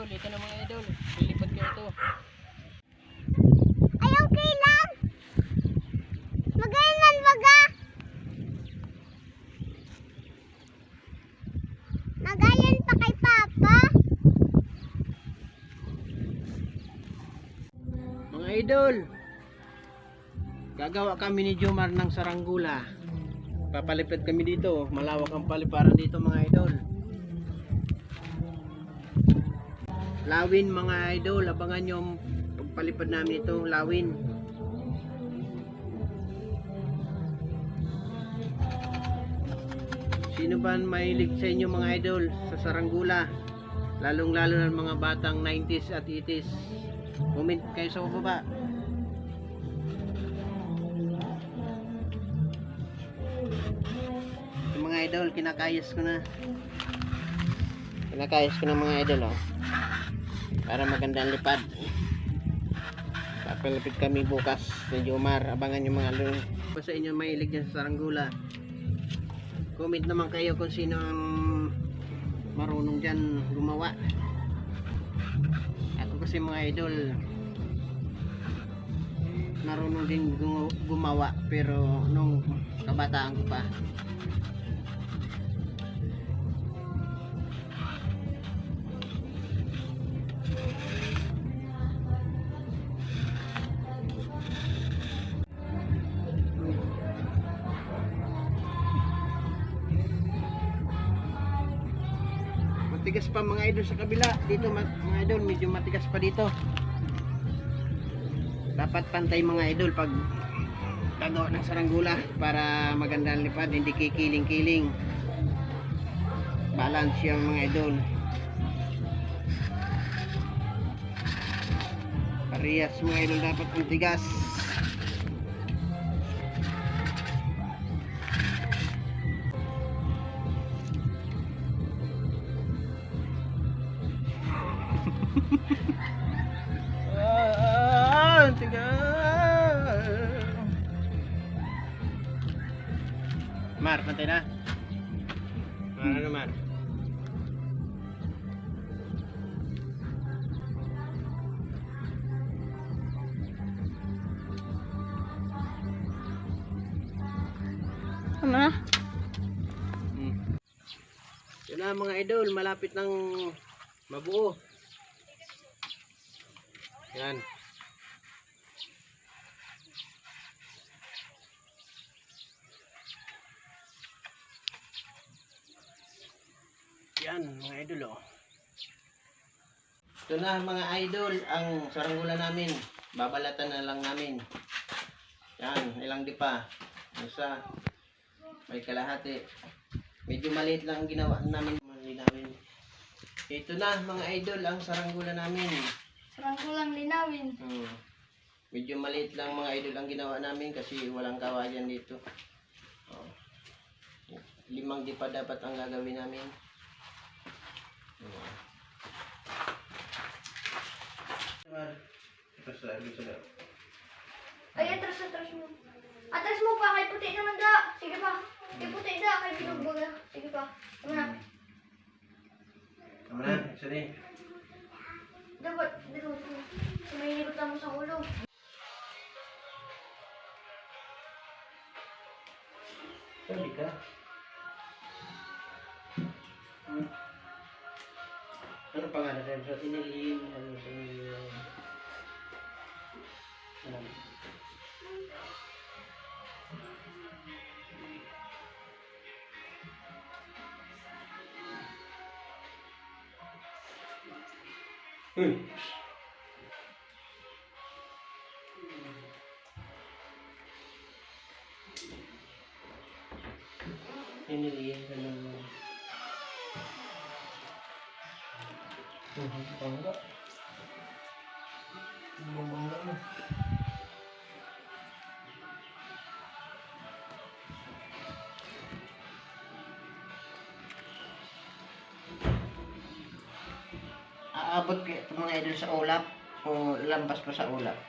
idol, ito na mga idol. Lilipat ko ito. Ay, okay lang. Magayon baga. Magayon pa kay Papa. Mga idol, gagawa kami ni Jomar ng saranggula. Papalipad kami dito. Malawak ang paliparan dito mga idol. Lawin mga idol, abangan nyo ang pagpalipad namin ito, lawin. Sino ba mahilig sa inyo mga idol sa saranggula? Lalong lalo na mga batang 90s at 80s. Comment kayo sa baba. Ito mga idol, kinakayos ko na. Kinakayos ko na mga idol, oh. Para magandang lipad. Papalipid kami bukas ni Jomar. Abangan yung mga idol. Kung sa inyo mahilig dyan sa saranggula, comment naman kayo kung sino ang marunong dyan gumawa. Ako kasi mga idol, marunong din gumawa, pero nung kabataan ko pa. Matigas pa mga idol sa kabila. Dito mga idol, medyo matigas pa dito. Dapat pantay mga idol pag gagawa ng saranggula para magandang lipad, hindi kikiling-kiling. Balance yung mga idol. Parehas mga idol, dapat ang tigas. Mar, pantay na. Ano naman? Ano na? Yun na mga idol, malapit ng mabuo. Yan. Yan mga idol, oh. Ito na mga idol ang saranggula namin. Babalatan na lang namin. Yan, ilang di pa. Isa, may kalahati. Medyo maliit lang ang ginawa namin. Ito na mga idol ang saranggula namin. Saranggulang linawin. Medyo maliit lang mga idol ang ginawa namin kasi walang kawayan dito. 5 di pa dapat ang gagawin namin. Ay, atras mo. Atras mo pa, kay puti naman da. Sige pa. Kay puti da, kay binugbog da. Sige pa. Tama na. Tama na, isa din. Dapat, dito. Sumahinipot mo sa ulo. Sabi ka. Ano pangalan sa'yo? Sa tinilin, ano sa inyo? Tinilin, ano? Bangga. Bangga na. Aabot kayo mga idol sa ulap o lampas pa sa ulap.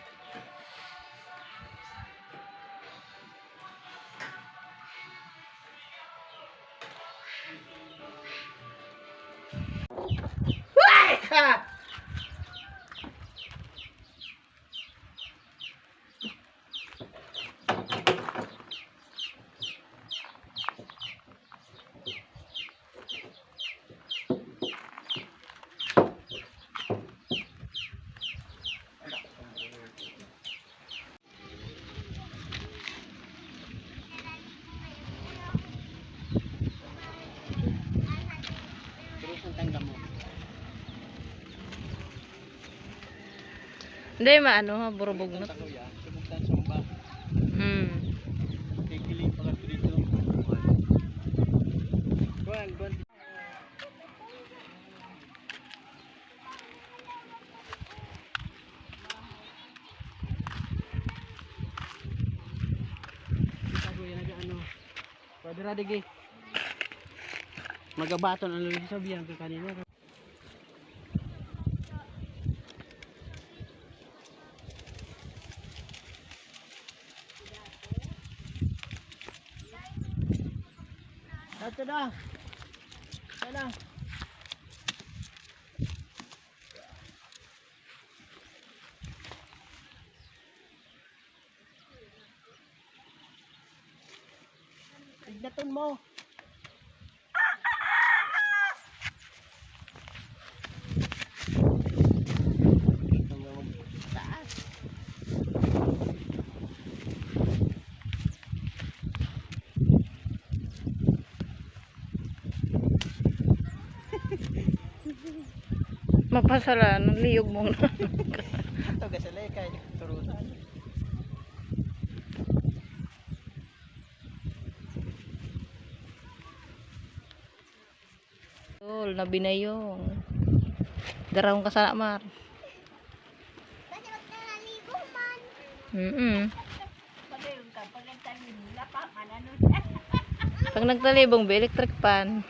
Hindi maano ha, burubog na. Ako ya, subukan sumba. Hmm. Kikiling pala dito. Kuan. Ako yan ano. Padra dige. Magabaton ang lagi sabihan ko kanina. Ito na. Sana. Ignaton mo. Ito mo taas. Mapasala, nang liyog mo na. Ito kasi kay turutan. Tol, nabinayong. Darawang ka sana, Mar. Kasi magkalaligo man. Pag nagtalibong, be, electric pan.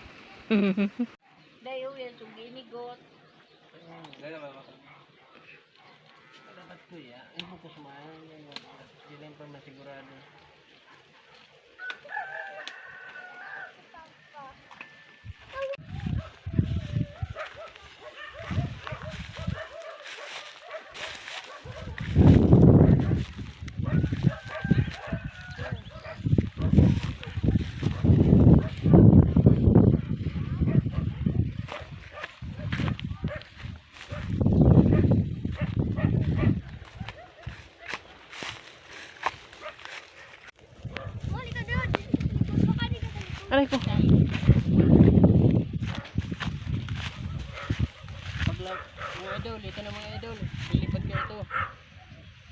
Dayo yan, suginigot. Dapat ko ya. Ang buko sumahan. Hindi lang pa masigurado. Muli ka doon. Baka di ka sa Aray ko. Paglag, mga idol, ito na mga idol. Lilipad ko ito.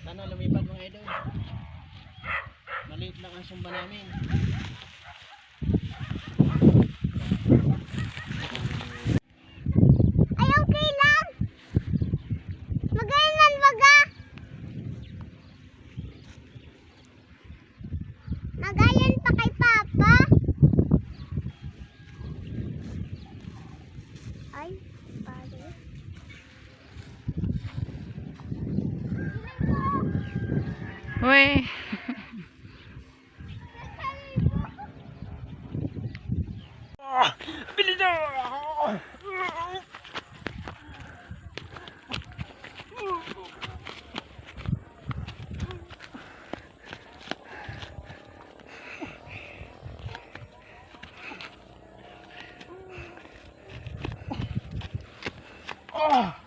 Sana lumipad mga idol. Maliit lang ang sumba namin. Ay, okay lang. Magayon baga. Magayon pa kay Papa. Ay, pare. Uy. Oh!